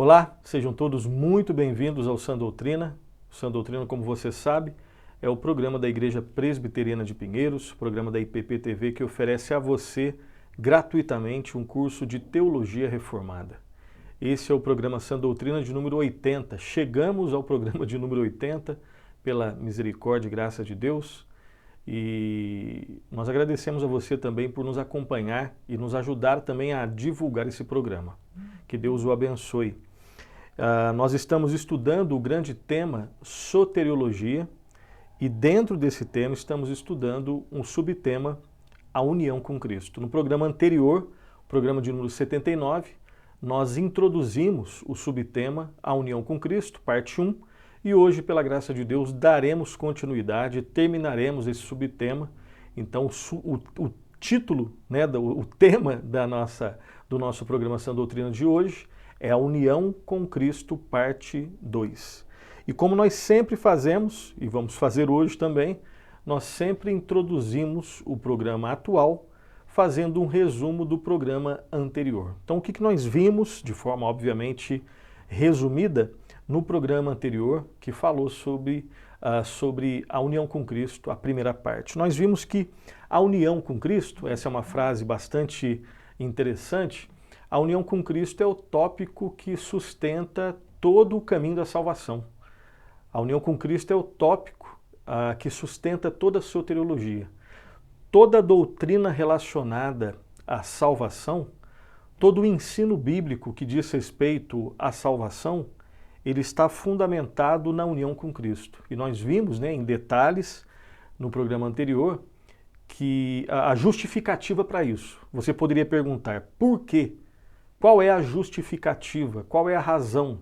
Olá, sejam todos muito bem-vindos ao Sã Doutrina. O Sã Doutrina, como você sabe, é o programa da Igreja Presbiteriana de Pinheiros, programa da IPP-TV que oferece a você gratuitamente um curso de Teologia Reformada. Esse é o programa Sã Doutrina de número 80. Chegamos ao programa de número 80 pela misericórdia e graça de Deus. E nós agradecemos a você também por nos acompanhar e nos ajudar também a divulgar esse programa. Que Deus o abençoe. Nós estamos estudando o grande tema soteriologia e dentro desse tema estamos estudando um subtema, a união com Cristo. No programa anterior, programa de número 79, nós introduzimos o subtema a união com Cristo, parte 1, e hoje, pela graça de Deus, daremos continuidade, terminaremos esse subtema. Então, o título, o tema do nosso programação Doutrina de hoje é a união com Cristo, parte 2. E como nós sempre fazemos, e vamos fazer hoje também, nós sempre introduzimos o programa atual, fazendo um resumo do programa anterior. Então, o que nós vimos, de forma obviamente resumida, no programa anterior, que falou sobre a união com Cristo, a primeira parte. Nós vimos que a união com Cristo, essa é uma frase bastante interessante, a união com Cristo é o tópico que sustenta todo o caminho da salvação. A união com Cristo é o tópico que sustenta toda a soteriologia. Toda a doutrina relacionada à salvação, todo o ensino bíblico que diz respeito à salvação, ele está fundamentado na união com Cristo. E nós vimos, em detalhes no programa anterior que a justificativa para isso. Você poderia perguntar, por quê? Qual é a justificativa? Qual é a razão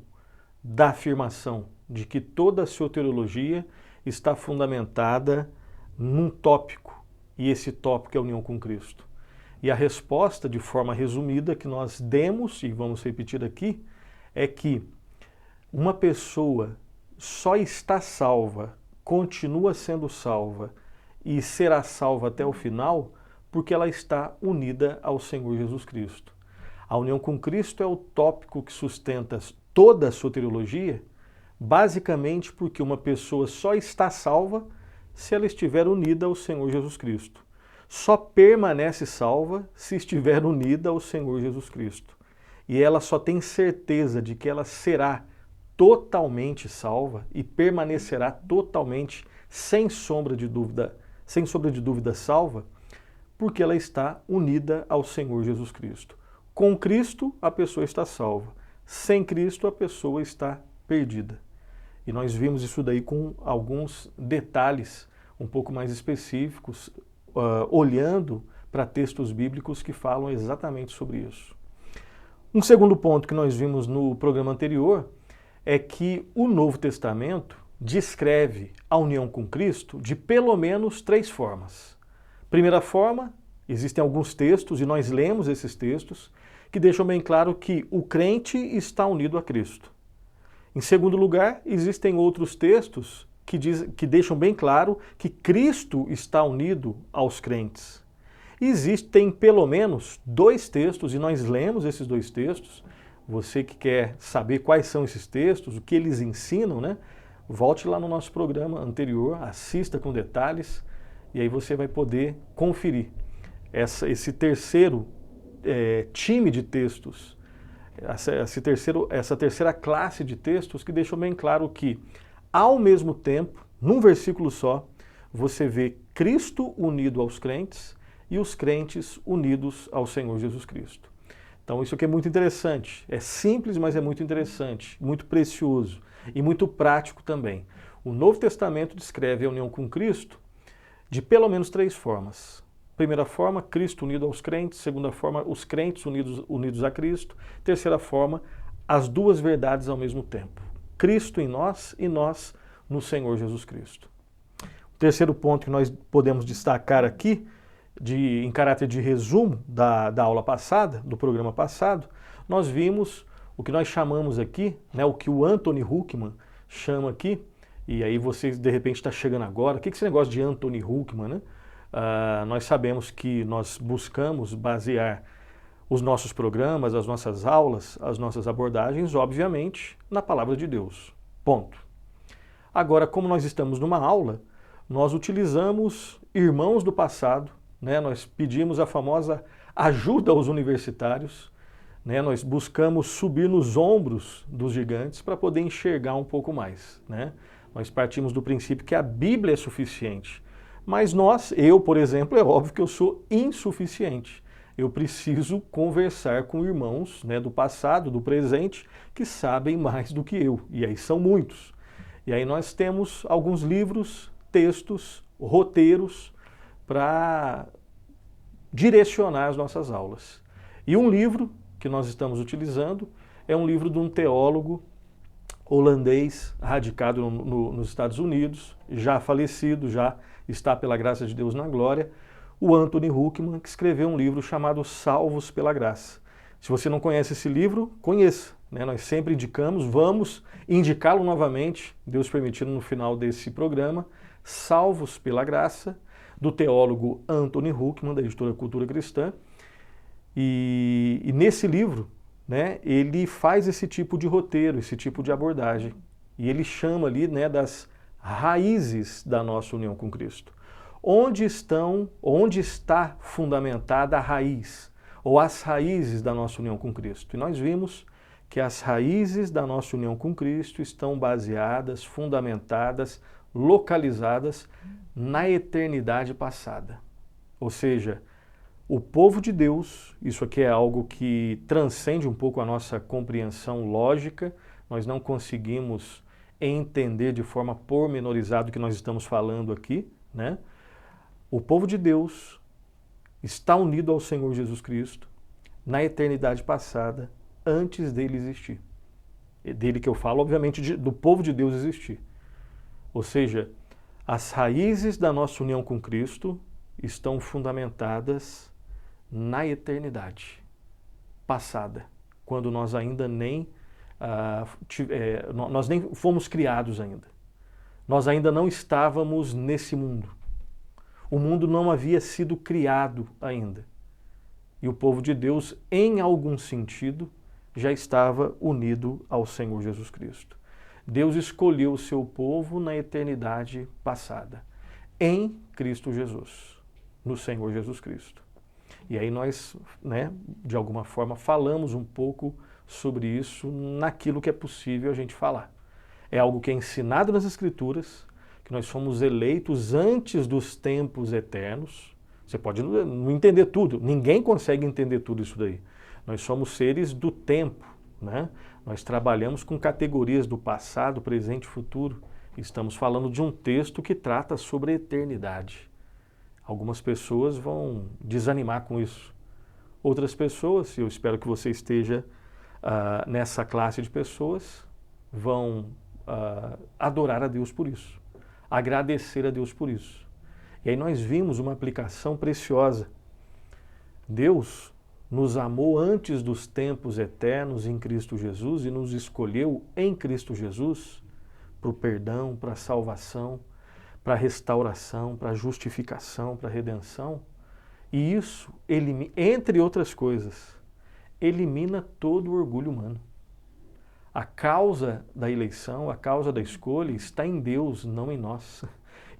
da afirmação de que toda a soteriologia está fundamentada num tópico, e esse tópico é a união com Cristo? E a resposta, de forma resumida, que nós demos, e vamos repetir aqui, é que uma pessoa só está salva, continua sendo salva e será salva até o final porque ela está unida ao Senhor Jesus Cristo. A união com Cristo é o tópico que sustenta toda a soteriologia, basicamente porque uma pessoa só está salva se ela estiver unida ao Senhor Jesus Cristo. Só permanece salva se estiver unida ao Senhor Jesus Cristo. E ela só tem certeza de que ela será totalmente salva e permanecerá totalmente, sem sombra de dúvida salva, porque ela está unida ao Senhor Jesus Cristo. Com Cristo, a pessoa está salva. Sem Cristo, a pessoa está perdida. E nós vimos isso daí com alguns detalhes um pouco mais específicos, olhando para textos bíblicos que falam exatamente sobre isso. Um segundo ponto que nós vimos no programa anterior é que o Novo Testamento descreve a união com Cristo de pelo menos 3 formas. Primeira forma, existem alguns textos, e nós lemos esses textos, que deixam bem claro que o crente está unido a Cristo. Em segundo lugar, existem outros textos que deixam bem claro que Cristo está unido aos crentes. Existem pelo menos 2 textos, e nós lemos esses 2 textos. Você que quer saber quais são esses textos, o que eles ensinam, volte lá no nosso programa anterior, assista com detalhes, e aí você vai poder conferir esse terceiro time de textos, essa terceira classe de textos que deixam bem claro que, ao mesmo tempo, num versículo só, você vê Cristo unido aos crentes e os crentes unidos ao Senhor Jesus Cristo. Então isso aqui é muito interessante, é simples, mas é muito interessante, muito precioso e muito prático também. O Novo Testamento descreve a união com Cristo de pelo menos 3 formas. Primeira forma, Cristo unido aos crentes. Segunda forma, os crentes unidos a Cristo. Terceira forma, as 2 verdades ao mesmo tempo. Cristo em nós e nós no Senhor Jesus Cristo. O terceiro ponto que nós podemos destacar aqui, em caráter de resumo da aula passada, do programa passado, nós vimos o que nós chamamos aqui, o que o Anthony Huckman chama aqui, e aí você de repente está chegando agora, o que é esse negócio de Anthony Huckman, Nós sabemos que nós buscamos basear os nossos programas, as nossas aulas, as nossas abordagens, obviamente, na palavra de Deus. Ponto. Agora, como nós estamos numa aula, nós utilizamos irmãos do passado, né? Nós pedimos a famosa ajuda aos universitários, né? Nós buscamos subir nos ombros dos gigantes para poder enxergar um pouco mais, né? Nós partimos do princípio que a Bíblia é suficiente, mas eu, por exemplo, é óbvio que eu sou insuficiente. Eu preciso conversar com irmãos, né, do passado, do presente, que sabem mais do que eu, e aí são muitos. E aí nós temos alguns livros, textos, roteiros para direcionar as nossas aulas. E um livro que nós estamos utilizando é um livro de um teólogo holandês, radicado nos Estados Unidos, já falecido, já está pela graça de Deus na glória, o Anthony Huckman, que escreveu um livro chamado Salvos pela Graça. Se você não conhece esse livro, conheça, né? Nós sempre indicamos, vamos indicá-lo novamente, Deus permitindo, no final desse programa, Salvos pela Graça, do teólogo Anthony Huckman, da editora Cultura Cristã. E nesse livro, né, ele faz esse tipo de roteiro, esse tipo de abordagem. E ele chama ali, né, das raízes da nossa união com Cristo. Onde está fundamentada a raiz, ou as raízes da nossa união com Cristo? E nós vimos que as raízes da nossa união com Cristo estão baseadas, fundamentadas, localizadas na eternidade passada. Ou seja, o povo de Deus, isso aqui é algo que transcende um pouco a nossa compreensão lógica, nós não conseguimos entender de forma pormenorizada o que nós estamos falando aqui, né? O povo de Deus está unido ao Senhor Jesus Cristo na eternidade passada, antes dele existir. É dele que eu falo, obviamente, do povo de Deus existir. Ou seja, as raízes da nossa união com Cristo estão fundamentadas na eternidade passada, quando nós ainda nós nem fomos criados ainda. Nós ainda não estávamos nesse mundo. O mundo não havia sido criado ainda. E o povo de Deus, em algum sentido, já estava unido ao Senhor Jesus Cristo. Deus escolheu o seu povo na eternidade passada, em Cristo Jesus, no Senhor Jesus Cristo. E aí nós, né, de alguma forma, falamos um pouco sobre isso naquilo que é possível a gente falar. É algo que é ensinado nas Escrituras, que nós fomos eleitos antes dos tempos eternos. Você pode não entender tudo, ninguém consegue entender tudo isso daí. Nós somos seres do tempo, né? Nós trabalhamos com categorias do passado, presente e futuro. Estamos falando de um texto que trata sobre a eternidade. Algumas pessoas vão desanimar com isso. Outras pessoas, e eu espero que você esteja nessa classe de pessoas, vão adorar a Deus por isso, agradecer a Deus por isso. E aí nós vimos uma aplicação preciosa. Deus nos amou antes dos tempos eternos em Cristo Jesus e nos escolheu em Cristo Jesus para o perdão, para a salvação, para a restauração, para a justificação, para a redenção. E isso, entre outras coisas, elimina todo o orgulho humano. A causa da eleição, a causa da escolha está em Deus, não em nós.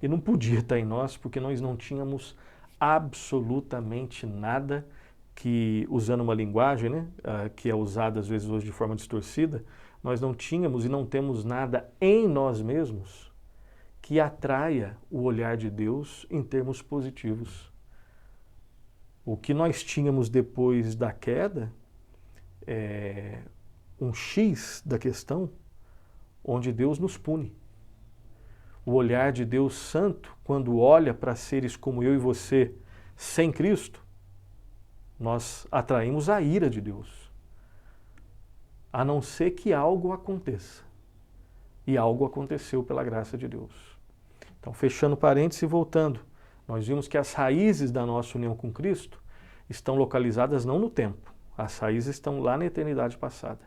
E não podia estar em nós porque nós não tínhamos absolutamente nada que, usando uma linguagem, né, que é usada às vezes hoje de forma distorcida, nós não tínhamos e não temos nada em nós mesmos que atraia o olhar de Deus em termos positivos. O que nós tínhamos depois da queda é um X da questão onde Deus nos pune. O olhar de Deus Santo, quando olha para seres como eu e você sem Cristo, nós atraímos a ira de Deus. A não ser que algo aconteça. E algo aconteceu pela graça de Deus. Então, fechando parênteses e voltando, nós vimos que as raízes da nossa união com Cristo estão localizadas não no tempo, as raízes estão lá na eternidade passada.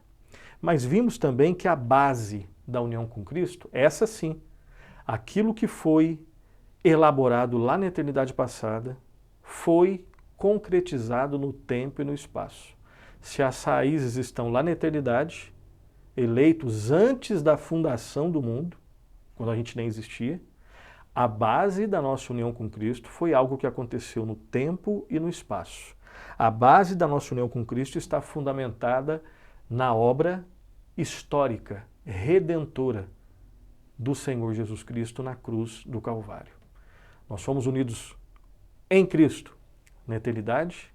Mas vimos também que a base da união com Cristo, essa sim, aquilo que foi elaborado lá na eternidade passada, foi concretizado no tempo e no espaço. se as raízes estão lá na eternidade, eleitos antes da fundação do mundo, quando a gente nem existia, a base da nossa união com Cristo foi algo que aconteceu no tempo e no espaço. A base da nossa união com Cristo está fundamentada na obra histórica, redentora do Senhor Jesus Cristo na cruz do Calvário. Nós fomos unidos em Cristo na eternidade,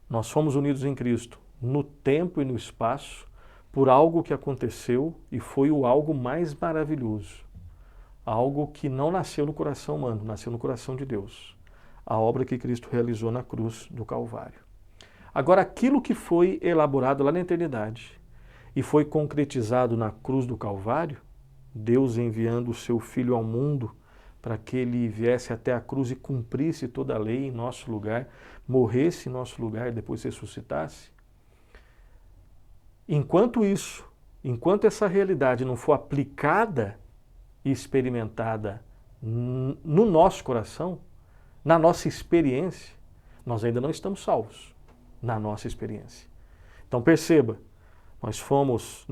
nós fomos unidos em Cristo no tempo e no espaço por algo que aconteceu e foi o algo mais maravilhoso. Algo que não nasceu no coração humano, nasceu no coração de Deus. A obra que Cristo realizou na cruz do Calvário. Agora, aquilo que foi elaborado lá na eternidade e foi concretizado na cruz do Calvário, Deus enviando o seu Filho ao mundo para que ele viesse até a cruz e cumprisse toda a lei em nosso lugar, morresse em nosso lugar e depois ressuscitasse. Enquanto essa realidade não for aplicada e experimentada no nosso coração, na nossa experiência, nós ainda não estamos salvos na nossa experiência. Então perceba, nós fomos,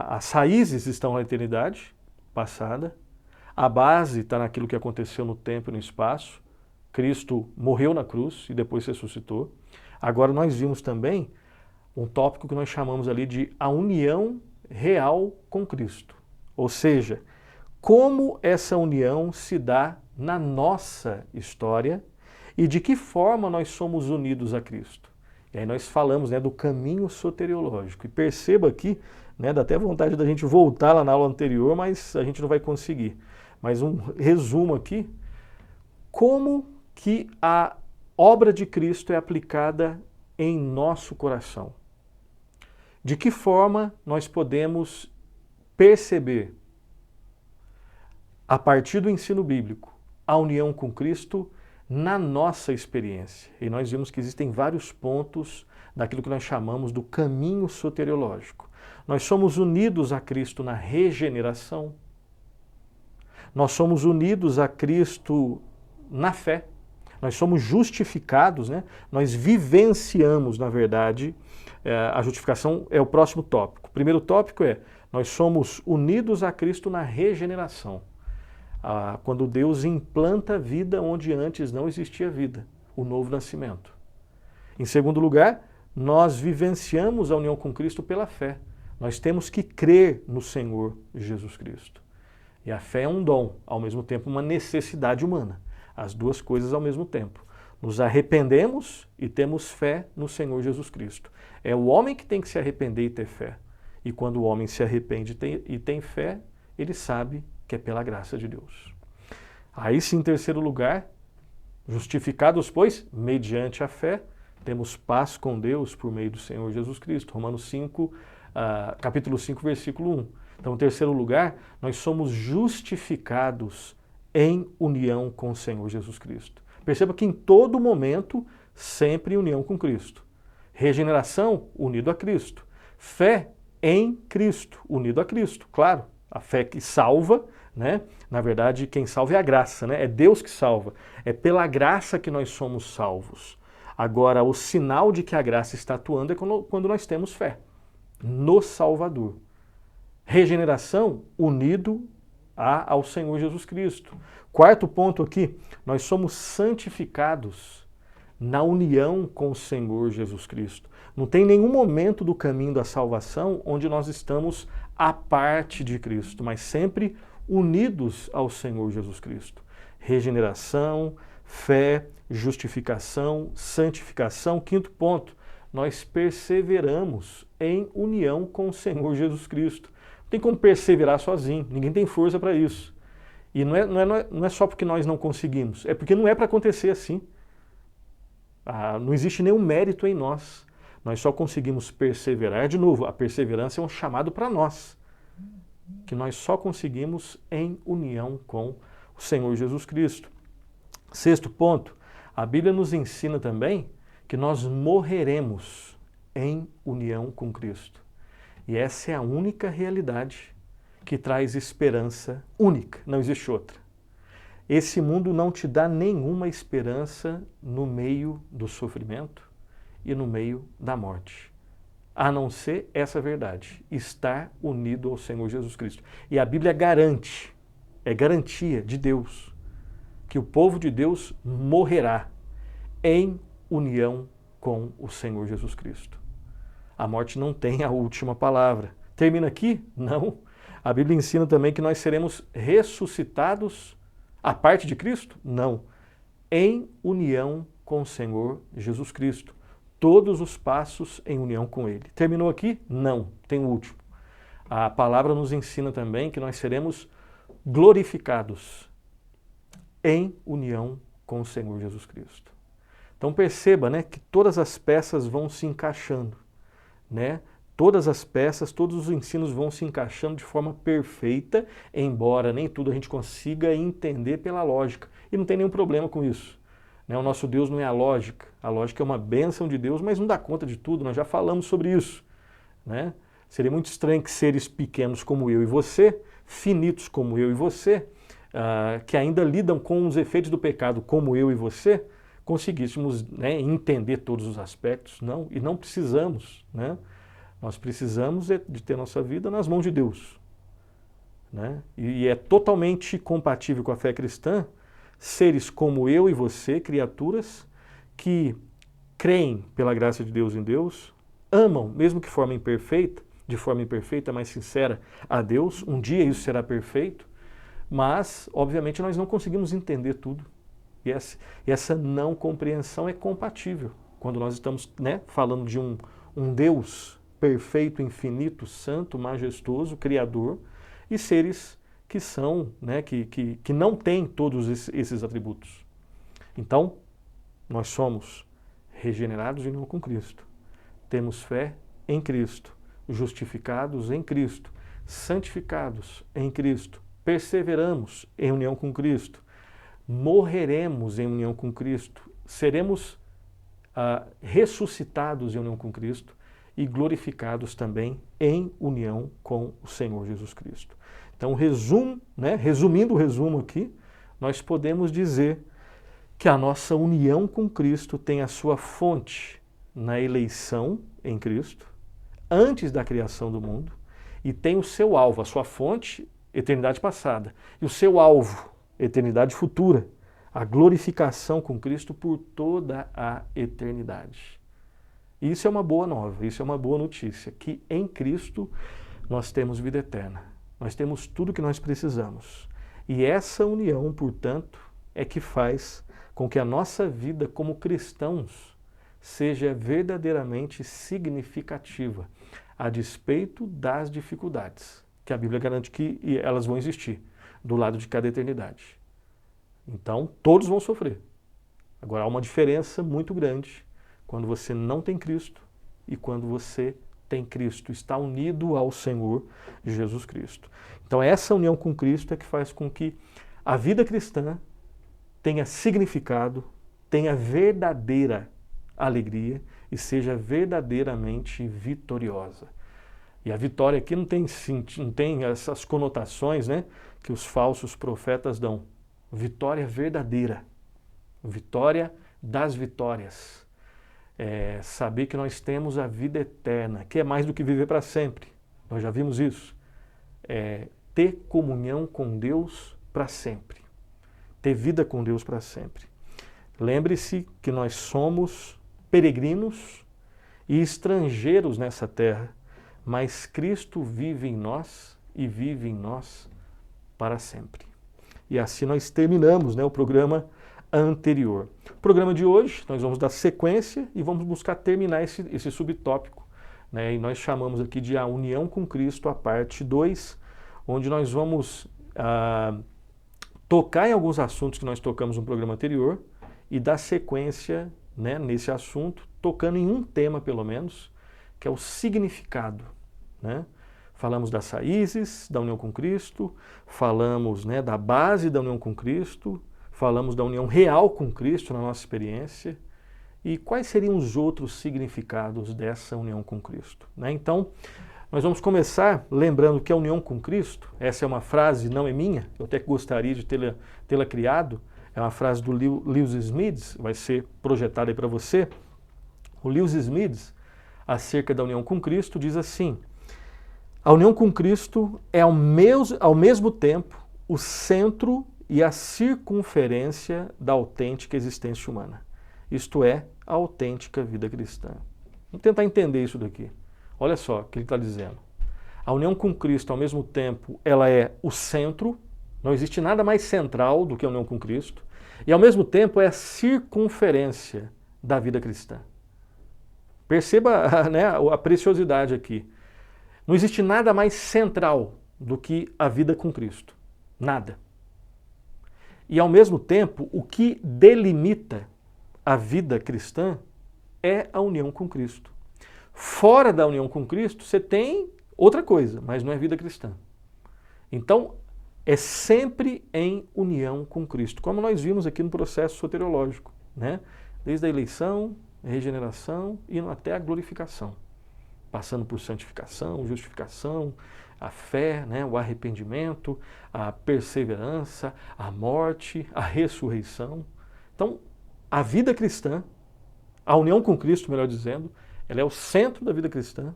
as raízes estão na eternidade passada, a base está naquilo que aconteceu no tempo e no espaço, Cristo morreu na cruz e depois ressuscitou. Agora nós vimos também um tópico que nós chamamos ali de a união real com Cristo. Ou seja, como essa união se dá na nossa história e de que forma nós somos unidos a Cristo. E aí nós falamos do caminho soteriológico. E perceba aqui, dá até vontade da gente voltar lá na aula anterior, mas a gente não vai conseguir. Mas um resumo aqui, como que a obra de Cristo é aplicada em nosso coração. De que forma nós podemos perceber, a partir do ensino bíblico, a união com Cristo na nossa experiência. E nós vimos que existem vários pontos daquilo que nós chamamos do caminho soteriológico. Nós somos unidos a Cristo na regeneração. Nós somos unidos a Cristo na fé. Nós somos justificados, Nós vivenciamos, na verdade, a justificação é o próximo tópico. O primeiro tópico é, nós somos unidos a Cristo na regeneração. Quando Deus implanta vida onde antes não existia vida, o novo nascimento. Em segundo lugar, nós vivenciamos a união com Cristo pela fé. Nós temos que crer no Senhor Jesus Cristo. E a fé é um dom, ao mesmo tempo uma necessidade humana. As duas coisas ao mesmo tempo. Nos arrependemos e temos fé no Senhor Jesus Cristo. É o homem que tem que se arrepender e ter fé. E quando o homem se arrepende e tem fé, ele sabe que é pela graça de Deus. Aí sim, em terceiro lugar, justificados, pois, mediante a fé, temos paz com Deus por meio do Senhor Jesus Cristo. Romanos 5, capítulo 5, versículo 1. Então, em terceiro lugar, nós somos justificados em união com o Senhor Jesus Cristo. Perceba que em todo momento, sempre em união com Cristo. Regeneração, unido a Cristo. Fé em Cristo, unido a Cristo. Claro, a fé que salva, Na verdade, quem salva é a graça, É Deus que salva. É pela graça que nós somos salvos. Agora, o sinal de que a graça está atuando é quando nós temos fé no Salvador. Regeneração, unido ao Senhor Jesus Cristo. Quarto ponto aqui, nós somos santificados na união com o Senhor Jesus Cristo. Não tem nenhum momento do caminho da salvação onde nós estamos à parte de Cristo, mas sempre unidos ao Senhor Jesus Cristo. Regeneração, fé, justificação, santificação. Quinto ponto, nós perseveramos em união com o Senhor Jesus Cristo. Não tem como perseverar sozinho, ninguém tem força para isso. E não é só porque nós não conseguimos, é porque não é para acontecer assim. Não existe nenhum mérito em nós. Nós só conseguimos perseverar. De novo, a perseverança é um chamado para nós, que nós só conseguimos em união com o Senhor Jesus Cristo. Sexto ponto, a Bíblia nos ensina também que nós morreremos em união com Cristo. E essa é a única realidade que traz esperança única, não existe outra. Esse mundo não te dá nenhuma esperança no meio do sofrimento e no meio da morte. A não ser essa verdade, estar unido ao Senhor Jesus Cristo. E a Bíblia garante, é garantia de Deus, que o povo de Deus morrerá em união com o Senhor Jesus Cristo. A morte não tem a última palavra. Termina aqui? Não. A Bíblia ensina também que nós seremos ressuscitados à parte de Cristo? Não. Em união com o Senhor Jesus Cristo. Todos os passos em união com Ele. Terminou aqui? Não. Tem o último. A palavra nos ensina também que nós seremos glorificados em união com o Senhor Jesus Cristo. Então perceba, né, que todas as peças vão se encaixando, né? Todas as peças, todos os ensinos vão se encaixando de forma perfeita, embora nem tudo a gente consiga entender pela lógica. E não tem nenhum problema com isso. Né? O nosso Deus não é a lógica é uma bênção de Deus, mas não dá conta de tudo, nós já falamos sobre isso. Né? Seria muito estranho que seres pequenos como eu e você, finitos como eu e você, que ainda lidam com os efeitos do pecado como eu e você, conseguíssemos, né, entender todos os aspectos. Não, e não precisamos, né? Nós precisamos de ter nossa vida nas mãos de Deus. Né? E é totalmente compatível com a fé cristã seres como eu e você, criaturas que creem pela graça de Deus em Deus, amam, mesmo que de forma imperfeita, mas sincera, a Deus. Um dia isso será perfeito, mas, obviamente, nós não conseguimos entender tudo. E essa não compreensão é compatível quando nós estamos, né, falando de um Deus perfeito, infinito, santo, majestoso, criador, e seres que são, né, que não têm todos esses atributos. Então, nós somos regenerados em união com Cristo, temos fé em Cristo, justificados em Cristo, santificados em Cristo, perseveramos em união com Cristo, morreremos em união com Cristo, seremos ressuscitados em união com Cristo, e glorificados também em união com o Senhor Jesus Cristo. Então, resumindo o resumo aqui, nós podemos dizer que a nossa união com Cristo tem a sua fonte na eleição em Cristo, antes da criação do mundo, e tem o seu alvo, a sua fonte, eternidade passada, e o seu alvo, eternidade futura, a glorificação com Cristo por toda a eternidade. Isso é uma boa nova, isso é uma boa notícia, que em Cristo nós temos vida eterna, nós temos tudo que nós precisamos. E essa união, portanto, é que faz com que a nossa vida como cristãos seja verdadeiramente significativa, a despeito das dificuldades, que a Bíblia garante que elas vão existir, do lado de cada eternidade. Então, todos vão sofrer. Agora, há uma diferença muito grande quando você não tem Cristo e quando você tem Cristo, está unido ao Senhor Jesus Cristo. Então essa união com Cristo é que faz com que a vida cristã tenha significado, tenha verdadeira alegria e seja verdadeiramente vitoriosa. E a vitória aqui não tem essas conotações, né, que os falsos profetas dão. Vitória verdadeira, vitória das vitórias. Saber que nós temos a vida eterna, que é mais do que viver para sempre. Nós já vimos isso. Ter comunhão com Deus para sempre. Ter vida com Deus para sempre. Lembre-se que nós somos peregrinos e estrangeiros nessa terra, mas Cristo vive em nós e vive em nós para sempre. E assim nós terminamos, né, o programa anterior. No programa de hoje, nós vamos dar sequência e vamos buscar terminar esse subtópico, né? E nós chamamos aqui de A União com Cristo, a parte 2, onde nós vamos tocar em alguns assuntos que nós tocamos no programa anterior e dar sequência, né, nesse assunto, tocando em um tema pelo menos, que é o significado. Né? Falamos das raízes da união com Cristo, falamos, né, da base da união com Cristo, falamos da união real com Cristo na nossa experiência e quais seriam os outros significados dessa união com Cristo. Né? Então, nós vamos começar lembrando que a união com Cristo, essa é uma frase, não é minha, eu até gostaria de tê-la criado, é uma frase do Lewis Smith, vai ser projetada aí para você, O Lewis Smith, acerca da união com Cristo, diz assim: a união com Cristo é ao mesmo tempo o centro e a circunferência da autêntica existência humana. Isto é, a autêntica vida cristã. Vamos tentar entender isso daqui. Olha só o que ele está dizendo. A união com Cristo, ao mesmo tempo, ela é o centro, não existe nada mais central do que a união com Cristo, e ao mesmo tempo é a circunferência da vida cristã. Perceba, né, a preciosidade aqui. Não existe nada mais central do que a vida com Cristo. Nada. E ao mesmo tempo, o que delimita a vida cristã é a união com Cristo. Fora da união com Cristo, você tem outra coisa, mas não é vida cristã. Então, é sempre em união com Cristo, como nós vimos aqui no processo soteriológico, né? Desde a eleição, a regeneração e até a glorificação, passando por santificação, justificação, a fé, né? O arrependimento, a perseverança, a morte, a ressurreição. Então, a vida cristã, a união com Cristo, melhor dizendo, ela é o centro da vida cristã,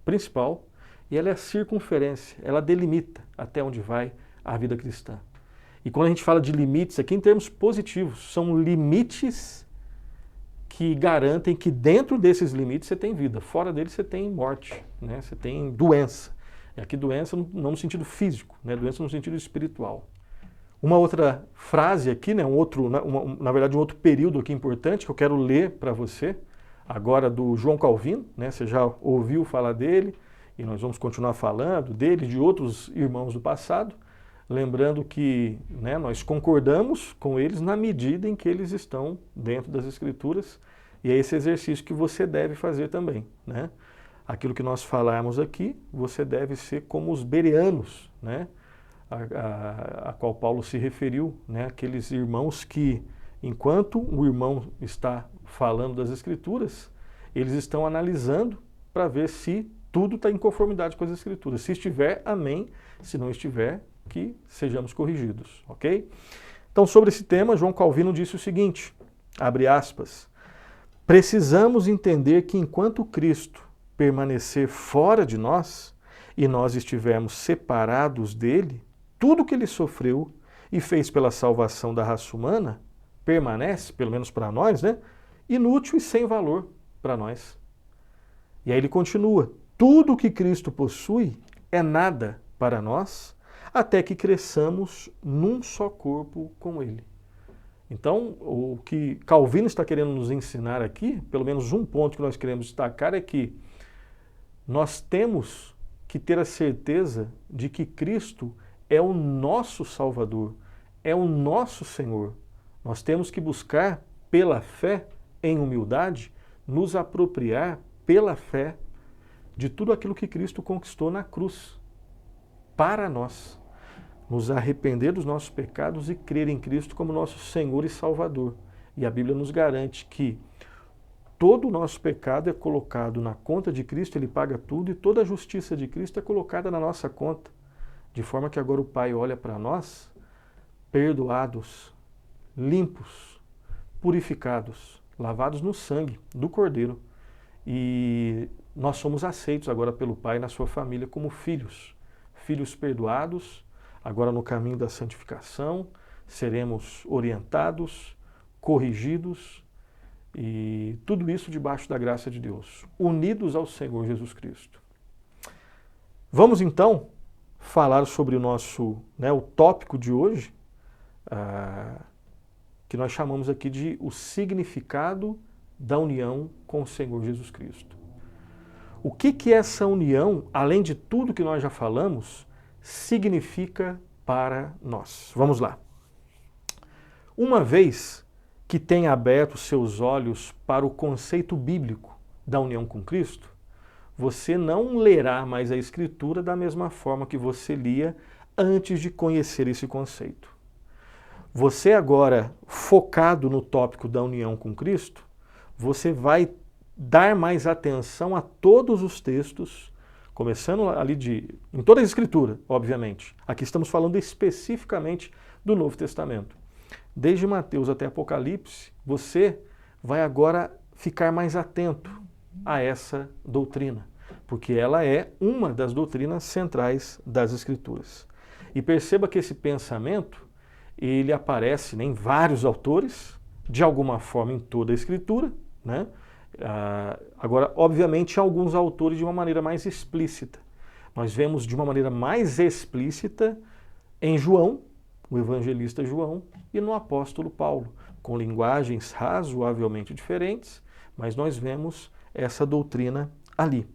principal, e ela é a circunferência, ela delimita até onde vai a vida cristã. E quando a gente fala de limites aqui em termos positivos, são limites que garantem que dentro desses limites você tem vida, fora deles você tem morte, né? Você tem doença. E aqui doença não no sentido físico, né? Doença no sentido espiritual. Uma outra frase aqui, né? Na verdade um outro período aqui importante que eu quero ler para você, agora do João Calvino, né? Você já ouviu falar dele, e nós vamos continuar falando dele, de outros irmãos do passado, lembrando que, né, nós concordamos com eles na medida em que eles estão dentro das Escrituras, e é esse exercício que você deve fazer também, né? Aquilo que nós falarmos aqui, você deve ser como os bereanos, né? A qual Paulo se referiu, né? Aqueles irmãos que, enquanto o irmão está falando das Escrituras, eles estão analisando para ver se tudo está em conformidade com as Escrituras. Se estiver, amém. Se não estiver, que sejamos corrigidos, ok? Então, sobre esse tema, João Calvino disse o seguinte, abre aspas, precisamos entender que enquanto Cristo permanecer fora de nós e nós estivermos separados dele, tudo que ele sofreu e fez pela salvação da raça humana permanece, pelo menos para nós, né, inútil e sem valor para nós. E aí ele continua, tudo que Cristo possui é nada para nós, até que cresçamos num só corpo com ele. Então, o que Calvino está querendo nos ensinar aqui, pelo menos um ponto que nós queremos destacar, é que nós temos que ter a certeza de que Cristo é o nosso Salvador, é o nosso Senhor. Nós temos que buscar, pela fé, em humildade, nos apropriar, pela fé, de tudo aquilo que Cristo conquistou na cruz, para nós. Nos arrepender dos nossos pecados e crer em Cristo como nosso Senhor e Salvador. E a Bíblia nos garante que todo o nosso pecado é colocado na conta de Cristo, Ele paga tudo, e toda a justiça de Cristo é colocada na nossa conta. De forma que agora o Pai olha para nós, perdoados, limpos, purificados, lavados no sangue do Cordeiro. E nós somos aceitos agora pelo Pai na sua família como filhos. Filhos perdoados, agora no caminho da santificação, seremos orientados, corrigidos, e tudo isso debaixo da graça de Deus, unidos ao Senhor Jesus Cristo. Vamos então falar sobre o nosso, né, o tópico de hoje, que nós chamamos aqui de o significado da união com o Senhor Jesus Cristo. O que essa união, além de tudo que nós já falamos, significa para nós? Vamos lá. Uma vez que tenha aberto seus olhos para o conceito bíblico da união com Cristo, você não lerá mais a Escritura da mesma forma que você lia antes de conhecer esse conceito. Você agora, focado no tópico da união com Cristo, você vai dar mais atenção a todos os textos, começando ali em toda a Escritura, obviamente. Aqui estamos falando especificamente do Novo Testamento. Desde Mateus até Apocalipse, você vai agora ficar mais atento a essa doutrina, porque ela é uma das doutrinas centrais das Escrituras. E perceba que esse pensamento, ele aparece, né, em vários autores, de alguma forma em toda a Escritura, né? Agora, obviamente, alguns autores de uma maneira mais explícita. Nós vemos de uma maneira mais explícita em João, o evangelista João, e no apóstolo Paulo, com linguagens razoavelmente diferentes, mas nós vemos essa doutrina ali.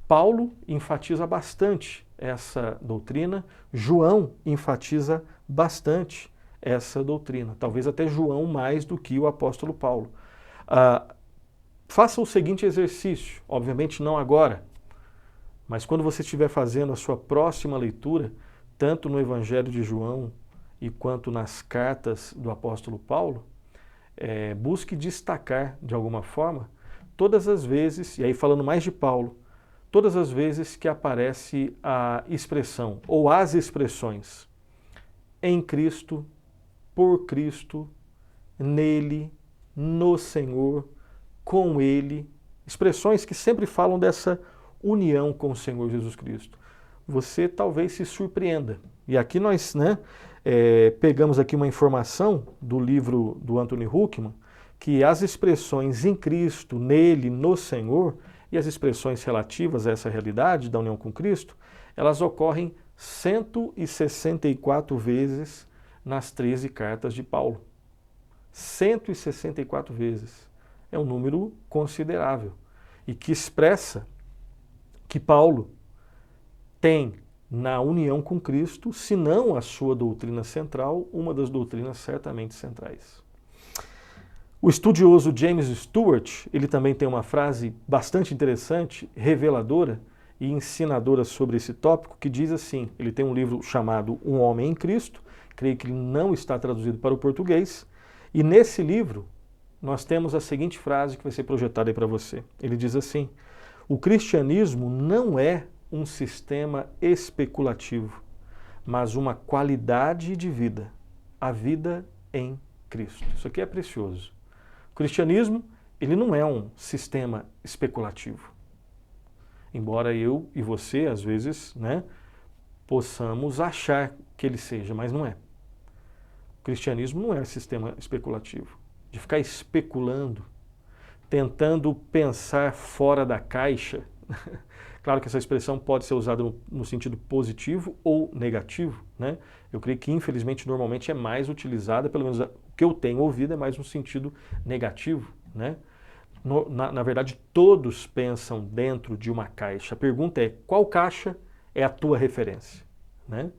Paulo enfatiza bastante essa doutrina, João enfatiza bastante essa doutrina, talvez até João mais do que o apóstolo Paulo. Faça o seguinte exercício, obviamente não agora, mas quando você estiver fazendo a sua próxima leitura, tanto no Evangelho de João e quanto nas cartas do apóstolo Paulo, busque destacar de alguma forma todas as vezes, e aí falando mais de Paulo, todas as vezes que aparece a expressão ou as expressões em Cristo, por Cristo, nele, no Senhor, com Ele, expressões que sempre falam dessa união com o Senhor Jesus Cristo. Você talvez se surpreenda. E aqui nós, pegamos aqui uma informação do livro do Anthony Huckman, que as expressões em Cristo, nele, no Senhor, e as expressões relativas a essa realidade da união com Cristo, elas ocorrem 164 vezes nas 13 cartas de Paulo. 164 vezes. É um número considerável e que expressa que Paulo tem na união com Cristo, se não a sua doutrina central, uma das doutrinas certamente centrais. O estudioso James Stewart, ele também tem uma frase bastante interessante, reveladora e ensinadora sobre esse tópico, que diz assim, ele tem um livro chamado Um Homem em Cristo, creio que ele não está traduzido para o português, e nesse livro nós temos a seguinte frase que vai ser projetada aí para você. Ele diz assim: o cristianismo não é um sistema especulativo, mas uma qualidade de vida, a vida em Cristo. Isso aqui é precioso. O cristianismo, ele não é um sistema especulativo. Embora eu e você, às vezes, possamos achar que ele seja, mas não é. O cristianismo não é um sistema especulativo, de ficar especulando, tentando pensar fora da caixa. Claro que essa expressão pode ser usada no sentido positivo ou negativo, né? Eu creio que, infelizmente, normalmente é mais utilizada, pelo menos o que eu tenho ouvido é mais no sentido negativo, né? Na verdade, todos pensam dentro de uma caixa. A pergunta é, qual caixa é a tua referência, né?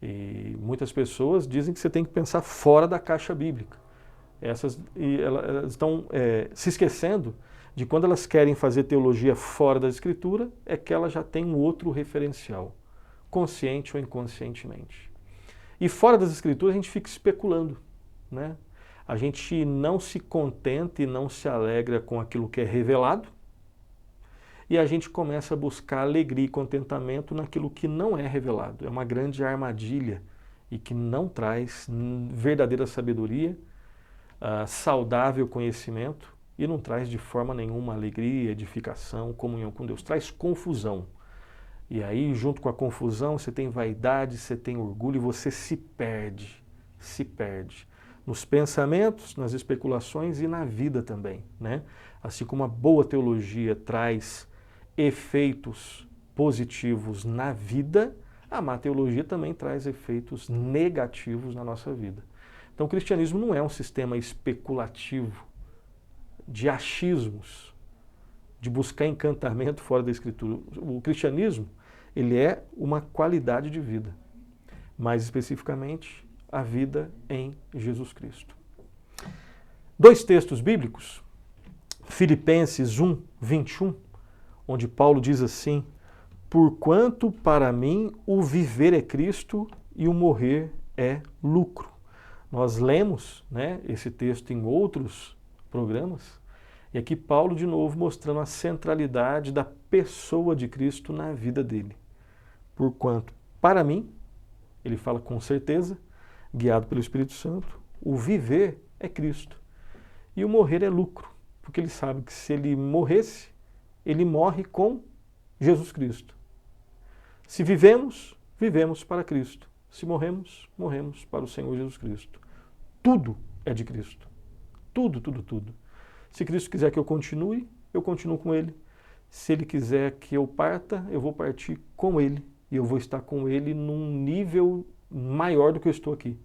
E muitas pessoas dizem que você tem que pensar fora da caixa bíblica. Elas estão se esquecendo de quando elas querem fazer teologia fora da Escritura, é que ela já tem um outro referencial, consciente ou inconscientemente. E fora das Escrituras a gente fica especulando, né? A gente não se contenta e não se alegra com aquilo que é revelado, e a gente começa a buscar alegria e contentamento naquilo que não é revelado. É uma grande armadilha e que não traz verdadeira sabedoria, saudável conhecimento, e não traz de forma nenhuma alegria, edificação, comunhão com Deus. Traz confusão. E aí, junto com a confusão, você tem vaidade, você tem orgulho e você se perde. Se perde. Nos pensamentos, nas especulações e na vida também, né? Assim como a boa teologia traz efeitos positivos na vida, a má teologia também traz efeitos negativos na nossa vida. Então o cristianismo não é um sistema especulativo, de achismos, de buscar encantamento fora da Escritura. O cristianismo, ele é uma qualidade de vida, mais especificamente, a vida em Jesus Cristo. 2 textos bíblicos, Filipenses 1, 21, onde Paulo diz assim: porquanto para mim o viver é Cristo e o morrer é lucro. Nós lemos, esse texto em outros programas, e aqui Paulo de novo mostrando a centralidade da pessoa de Cristo na vida dele. Porquanto, para mim, ele fala com certeza, guiado pelo Espírito Santo, o viver é Cristo e o morrer é lucro. porque ele sabe que se ele morresse, ele morre com Jesus Cristo. Se vivemos, vivemos para Cristo. Se morremos, morremos para o Senhor Jesus Cristo. Tudo é de Cristo. Tudo, tudo, tudo. Se Cristo quiser que eu continuo com Ele. Se Ele quiser que eu parta, eu vou partir com Ele. E eu vou estar com Ele num nível maior do que eu estou aqui.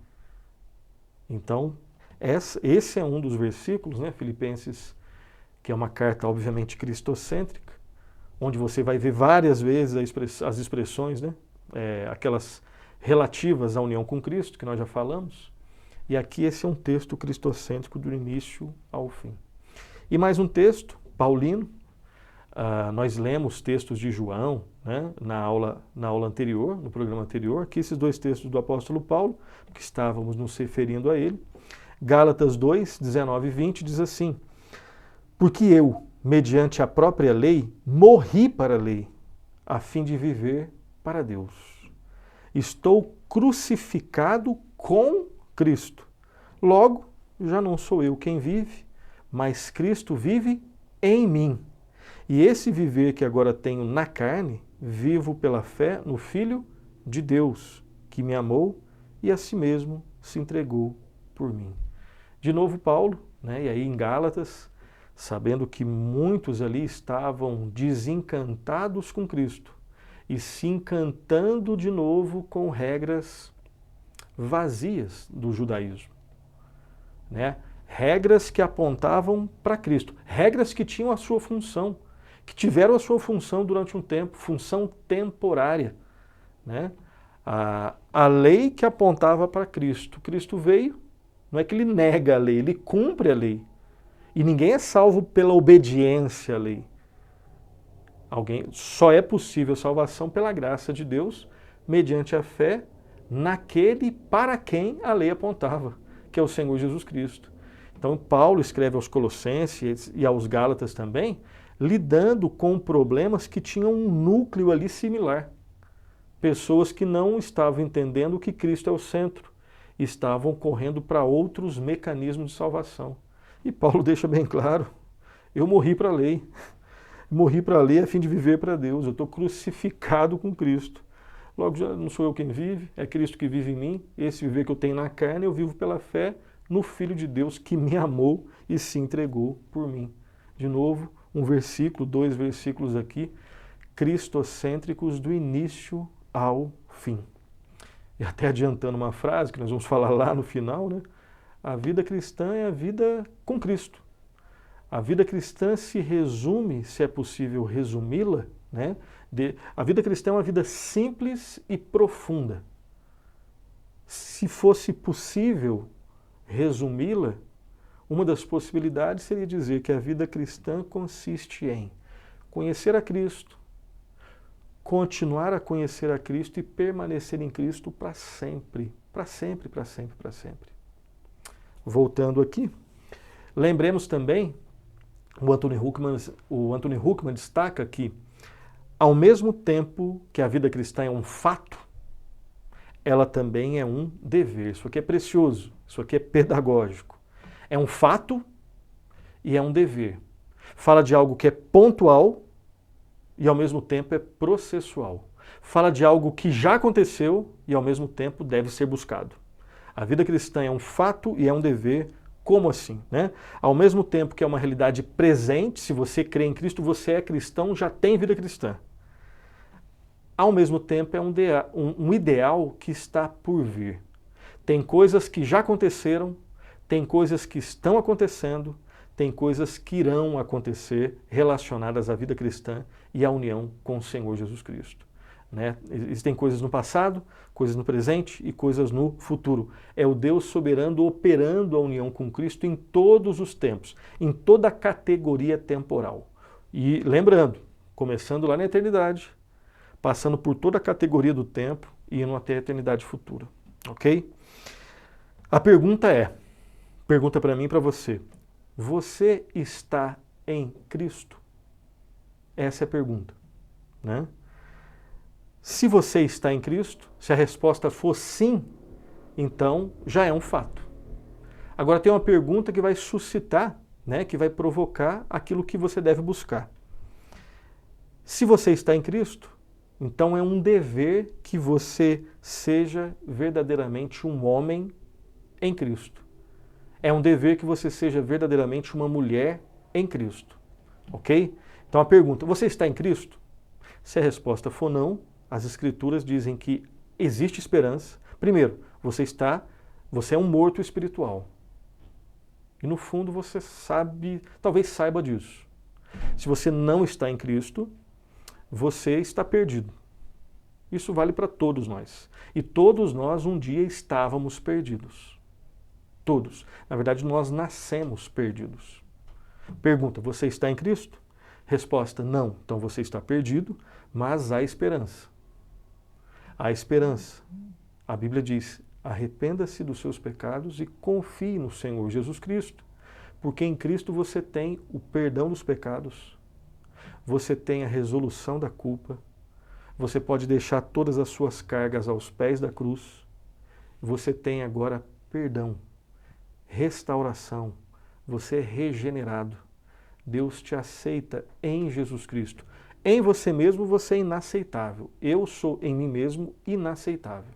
Então, esse é um dos versículos, né, Filipenses, que é uma carta obviamente cristocêntrica, onde você vai ver várias vezes as expressões, né, aquelas relativas à união com Cristo, que nós já falamos. E aqui esse é um texto cristocêntrico do início ao fim. E mais um texto, paulino. Nós lemos textos de João, né, na aula anterior, no programa anterior. Aqui esses dois textos do apóstolo Paulo, que estávamos nos referindo a ele. Gálatas 2, 19 e 20 diz assim: porque eu, mediante a própria lei, morri para a lei, a fim de viver para Deus. Estou crucificado com Cristo. Logo, já não sou eu quem vive, mas Cristo vive em mim. E esse viver que agora tenho na carne, vivo pela fé no Filho de Deus, que me amou e a si mesmo se entregou por mim. De novo Paulo, né, e aí em Gálatas, sabendo que muitos ali estavam desencantados com Cristo e se encantando de novo com regras vazias do judaísmo, né? Regras que apontavam para Cristo, regras que tinham a sua função, que tiveram a sua função durante um tempo, função temporária, né? A lei que apontava para Cristo. Cristo veio, não é que ele nega a lei, ele cumpre a lei. E ninguém é salvo pela obediência à lei. Só é possível salvação pela graça de Deus, mediante a fé naquele para quem a lei apontava, que é o Senhor Jesus Cristo. Então Paulo escreve aos Colossenses e aos Gálatas também, lidando com problemas que tinham um núcleo ali similar. Pessoas que não estavam entendendo que Cristo é o centro, estavam correndo para outros mecanismos de salvação. E Paulo deixa bem claro, eu morri para a lei. Morri para a lei a fim de viver para Deus. Eu estou crucificado com Cristo. Logo, já não sou eu quem vive, é Cristo que vive em mim. Esse viver que eu tenho na carne, eu vivo pela fé no Filho de Deus que me amou e se entregou por mim. De novo, um versículo, 2 versículos aqui, cristocêntricos do início ao fim. E até adiantando uma frase que nós vamos falar lá no final, né? A vida cristã é a vida com Cristo. A vida cristã se resume, se é possível resumi-la, né? A vida cristã é uma vida simples e profunda. Se fosse possível resumi-la, uma das possibilidades seria dizer que a vida cristã consiste em conhecer a Cristo, continuar a conhecer a Cristo e permanecer em Cristo para sempre, para sempre, para sempre, para sempre. Voltando aqui, lembremos também, o Anthony Huckman destaca que, ao mesmo tempo que a vida cristã é um fato, ela também é um dever. Isso aqui é precioso, isso aqui é pedagógico. É um fato e é um dever. Fala de algo que é pontual e ao mesmo tempo é processual. Fala de algo que já aconteceu e ao mesmo tempo deve ser buscado. A vida cristã é um fato e é um dever. Como assim, né? Ao mesmo tempo que é uma realidade presente, se você crê em Cristo, você é cristão, já tem vida cristã. Ao mesmo tempo é um ideal que está por vir. Tem coisas que já aconteceram, tem coisas que estão acontecendo, tem coisas que irão acontecer relacionadas à vida cristã e à união com o Senhor Jesus Cristo. Né? Existem coisas no passado, coisas no presente e coisas no futuro. É o Deus soberano operando a união com Cristo em todos os tempos, em toda a categoria temporal. E lembrando, começando lá na eternidade, passando por toda a categoria do tempo e indo até a eternidade futura. Ok? A pergunta para mim e para você, você está em Cristo? Essa é a pergunta, né? Se você está em Cristo, se a resposta for sim, então já é um fato. Agora tem uma pergunta que vai suscitar né, que vai provocar aquilo que você deve buscar. Se você está em Cristo, então é um dever que você seja verdadeiramente um homem em Cristo. É um dever que você seja verdadeiramente uma mulher em Cristo. Ok? Então a pergunta, você está em Cristo? Se a resposta for não, as Escrituras dizem que existe esperança. Primeiro, você é um morto espiritual. E no fundo você sabe, talvez saiba disso. Se você não está em Cristo, você está perdido. Isso vale para todos nós. E todos nós um dia estávamos perdidos. Todos. Na verdade, nós nascemos perdidos. Pergunta, você está em Cristo? Resposta, não. Então você está perdido, mas há esperança. Há esperança. A Bíblia diz, arrependa-se dos seus pecados e confie no Senhor Jesus Cristo. Porque em Cristo você tem o perdão dos pecados, você tem a resolução da culpa, você pode deixar todas as suas cargas aos pés da cruz, você tem agora perdão, restauração, você é regenerado. Deus te aceita em Jesus Cristo. Em você mesmo você é inaceitável. Eu sou em mim mesmo inaceitável.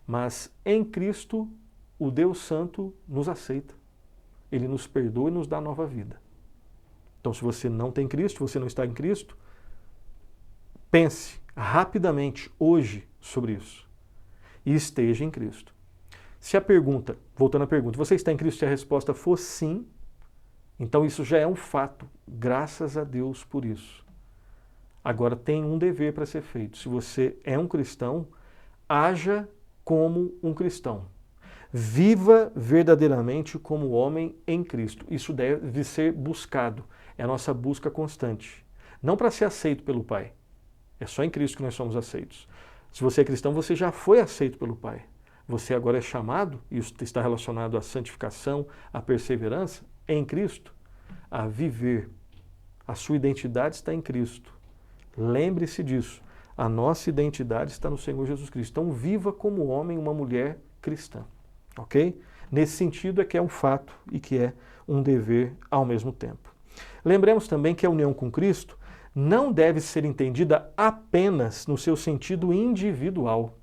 Mas em Cristo, o Deus Santo nos aceita. Ele nos perdoa e nos dá nova vida. Então, se você não tem Cristo, você não está em Cristo, pense rapidamente hoje sobre isso e esteja em Cristo. Se a pergunta, voltando à pergunta, você está em Cristo? Se a resposta for sim, então isso já é um fato. Graças a Deus por isso. Agora tem um dever para ser feito. Se você é um cristão, haja como um cristão. Viva verdadeiramente como homem em Cristo. Isso deve ser buscado. É a nossa busca constante. Não para ser aceito pelo Pai. É só em Cristo que nós somos aceitos. Se você é cristão, você já foi aceito pelo Pai. Você agora é chamado, e isso está relacionado à santificação, à perseverança, em Cristo, a viver. A sua identidade está em Cristo. Lembre-se disso. A nossa identidade está no Senhor Jesus Cristo. Então viva como homem, uma mulher cristã. Ok? Nesse sentido é que é um fato e que é um dever ao mesmo tempo. Lembremos também que a união com Cristo não deve ser entendida apenas no seu sentido individual,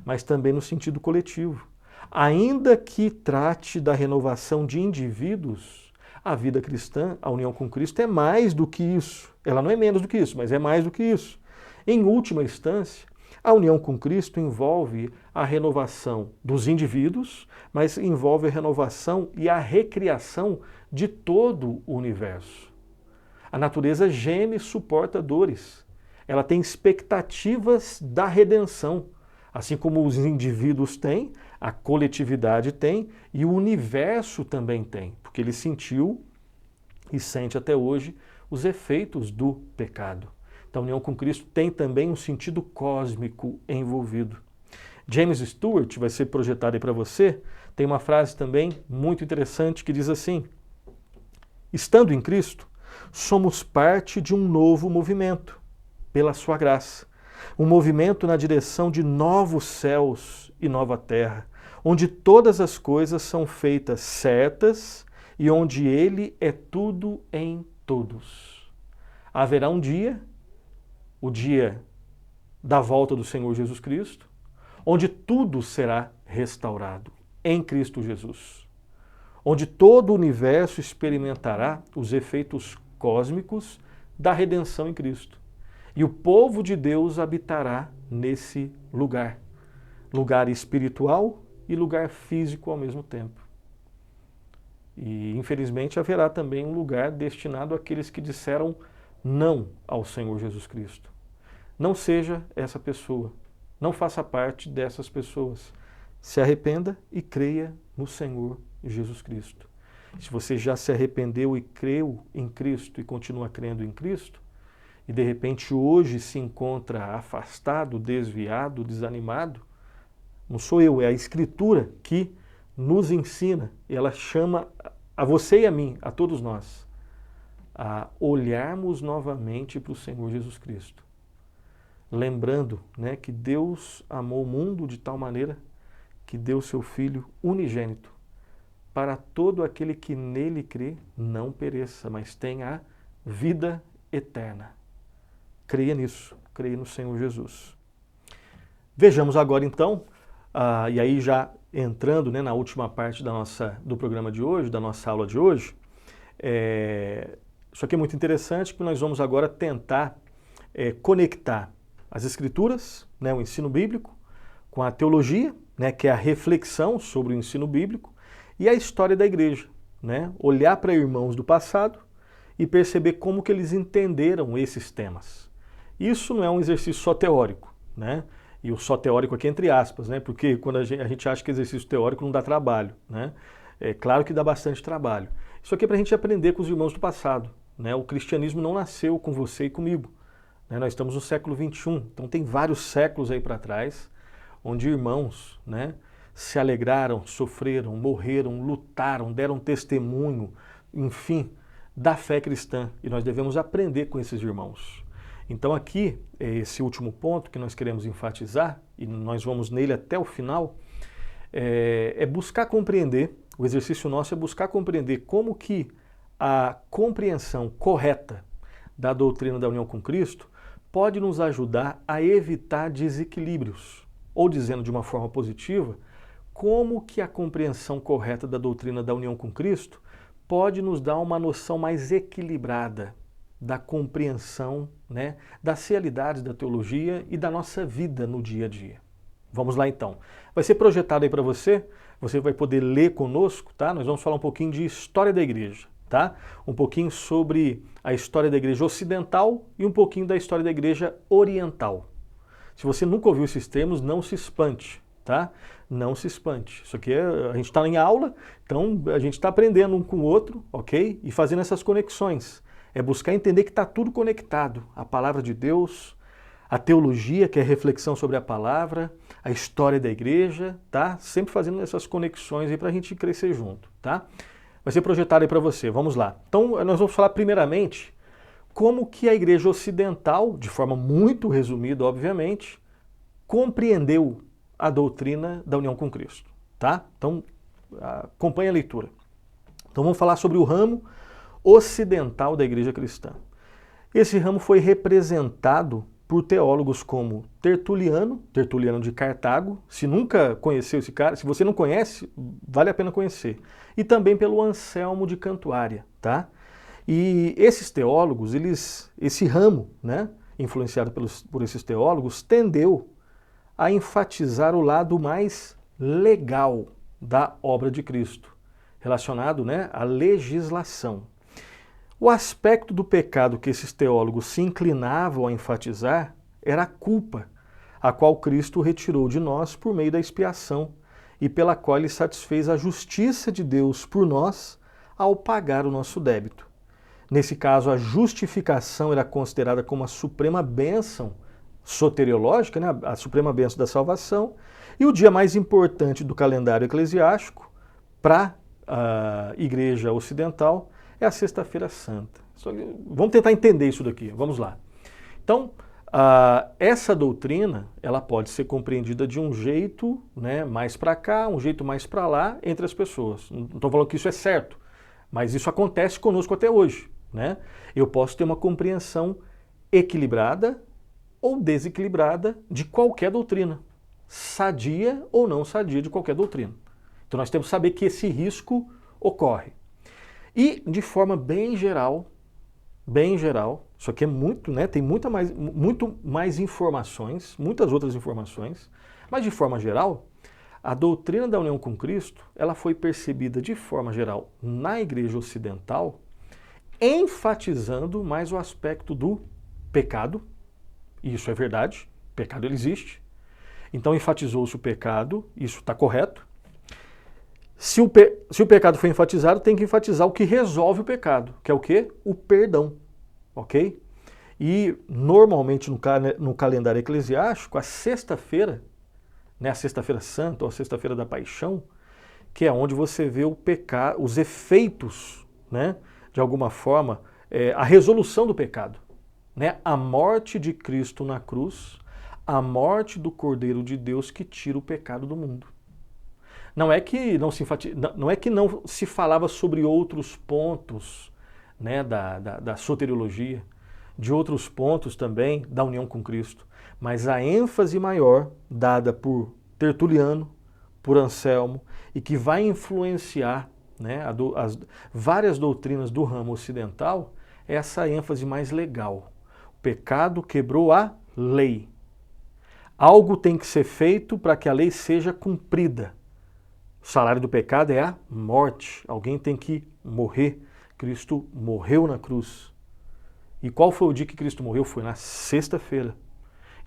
mas também no sentido coletivo. Ainda que trate da renovação de indivíduos, a vida cristã, a união com Cristo é mais do que isso. Ela não é menos do que isso, mas é mais do que isso. Em última instância, a união com Cristo envolve a renovação dos indivíduos, mas envolve a renovação e a recriação de todo o universo. A natureza geme e suporta dores. Ela tem expectativas da redenção. Assim como os indivíduos têm, a coletividade tem e o universo também tem, porque ele sentiu e sente até hoje os efeitos do pecado. Então, a união com Cristo tem também um sentido cósmico envolvido. James Stewart, vai ser projetado aí para você, tem uma frase também muito interessante que diz assim: estando em Cristo, somos parte de um novo movimento, pela sua graça. Um movimento na direção de novos céus e nova terra, onde todas as coisas são feitas certas e onde Ele é tudo em todos. Haverá um dia, o dia da volta do Senhor Jesus Cristo, onde tudo será restaurado em Cristo Jesus, onde todo o universo experimentará os efeitos cósmicos da redenção em Cristo. E o povo de Deus habitará nesse lugar, lugar espiritual e lugar físico ao mesmo tempo. E infelizmente haverá também um lugar destinado àqueles que disseram não ao Senhor Jesus Cristo. Não seja essa pessoa, não faça parte dessas pessoas. Se arrependa e creia no Senhor Jesus Cristo. Se você já se arrependeu e creu em Cristo e continua crendo em Cristo, e de repente hoje se encontra afastado, desviado, desanimado, não sou eu, é a Escritura que nos ensina, e ela chama a você e a mim, a todos nós, a olharmos novamente para o Senhor Jesus Cristo. Lembrando, né, que Deus amou o mundo de tal maneira que deu seu Filho unigênito, para todo aquele que nele crê não pereça, mas tenha a vida eterna. Creia nisso, creia no Senhor Jesus. Vejamos agora então, e aí já entrando, né, na última parte do programa de hoje, da nossa aula de hoje, isso aqui é muito interessante, porque nós vamos agora tentar conectar as Escrituras, né, o ensino bíblico, com a teologia, né, que é a reflexão sobre o ensino bíblico, e a história da igreja, né, olhar para irmãos do passado e perceber como que eles entenderam esses temas. Isso não é um exercício só teórico, né? E o só teórico aqui entre aspas, né? Porque quando a gente acha que exercício teórico não dá trabalho, né? É claro que dá bastante trabalho. Isso aqui é para a gente aprender com os irmãos do passado, né? O cristianismo não nasceu com você e comigo, né? Nós estamos no século XXI, então tem vários séculos aí para trás, onde irmãos, né, se alegraram, sofreram, morreram, lutaram, deram testemunho, enfim, da fé cristã. E nós devemos aprender com esses irmãos. Então aqui, esse último ponto que nós queremos enfatizar, e nós vamos nele até o final, é buscar compreender, o exercício nosso é buscar compreender como que a compreensão correta da doutrina da união com Cristo pode nos ajudar a evitar desequilíbrios. Ou dizendo de uma forma positiva, como que a compreensão correta da doutrina da união com Cristo pode nos dar uma noção mais equilibrada da compreensão, né, das realidades da teologia e da nossa vida no dia a dia. Vamos lá então. Vai ser projetado aí para você vai poder ler conosco, tá? Nós vamos falar um pouquinho de história da igreja, tá? Um pouquinho sobre a história da igreja ocidental e um pouquinho da história da igreja oriental. Se você nunca ouviu esses termos, não se espante, tá? Não se espante. Isso aqui a gente está em aula, então a gente está aprendendo um com o outro, ok? E fazendo essas conexões. É buscar entender que está tudo conectado. A palavra de Deus, a teologia, que é a reflexão sobre a palavra, a história da igreja, tá? Sempre fazendo essas conexões aí para a gente crescer junto, tá? Vai ser projetado aí para você. Vamos lá. Então, nós vamos falar primeiramente como que a igreja ocidental, de forma muito resumida, obviamente, compreendeu a doutrina da união com Cristo, tá? Então, acompanhe a leitura. Então, vamos falar sobre o ramo ocidental da igreja cristã. Esse ramo foi representado por teólogos como Tertuliano de Cartago. Se nunca conheceu esse cara, se você não conhece, vale a pena conhecer. E também pelo Anselmo de Cantuária, tá? E esses teólogos, esse ramo, né, influenciado por esses teólogos, tendeu a enfatizar o lado mais legal da obra de Cristo, relacionado, né, à legislação. O aspecto do pecado que esses teólogos se inclinavam a enfatizar era a culpa, a qual Cristo retirou de nós por meio da expiação e pela qual ele satisfez a justiça de Deus por nós ao pagar o nosso débito. Nesse caso, a justificação era considerada como a suprema bênção soteriológica, né, a suprema bênção da salvação, e o dia mais importante do calendário eclesiástico para a Igreja Ocidental é a Sexta-feira Santa. Vamos tentar entender isso daqui, vamos lá. Então, essa doutrina, ela pode ser compreendida de um jeito, né, mais para cá, um jeito mais para lá, entre as pessoas. Não estou falando que isso é certo, mas isso acontece conosco até hoje, né? Eu posso ter uma compreensão equilibrada ou desequilibrada de qualquer doutrina, sadia ou não sadia de qualquer doutrina. Então nós temos que saber que esse risco ocorre. E de forma bem geral, isso aqui é muito, né, tem muito mais informações, muitas outras informações, mas de forma geral, a doutrina da união com Cristo, ela foi percebida de forma geral na Igreja Ocidental, enfatizando mais o aspecto do pecado, e isso é verdade, o pecado ele existe, então enfatizou-se o pecado, isso está correto. Se o pecado foi enfatizado, tem que enfatizar o que resolve o pecado, que é o quê? O perdão, ok? E normalmente no calendário eclesiástico, a sexta-feira, né, a Sexta-feira Santa ou a Sexta-feira da Paixão, que é onde você vê o pecado, os efeitos, né, de alguma forma, a resolução do pecado, né, a morte de Cristo na cruz, a morte do Cordeiro de Deus que tira o pecado do mundo. Não é que não é que não se falava sobre outros pontos, né, da soteriologia, de outros pontos também da união com Cristo, mas a ênfase maior dada por Tertuliano, por Anselmo, e que vai influenciar, né, as várias doutrinas do ramo ocidental, é essa ênfase mais legal. O pecado quebrou a lei. Algo tem que ser feito para que a lei seja cumprida. O salário do pecado é a morte. Alguém tem que morrer. Cristo morreu na cruz. E qual foi o dia que Cristo morreu? Foi na sexta-feira.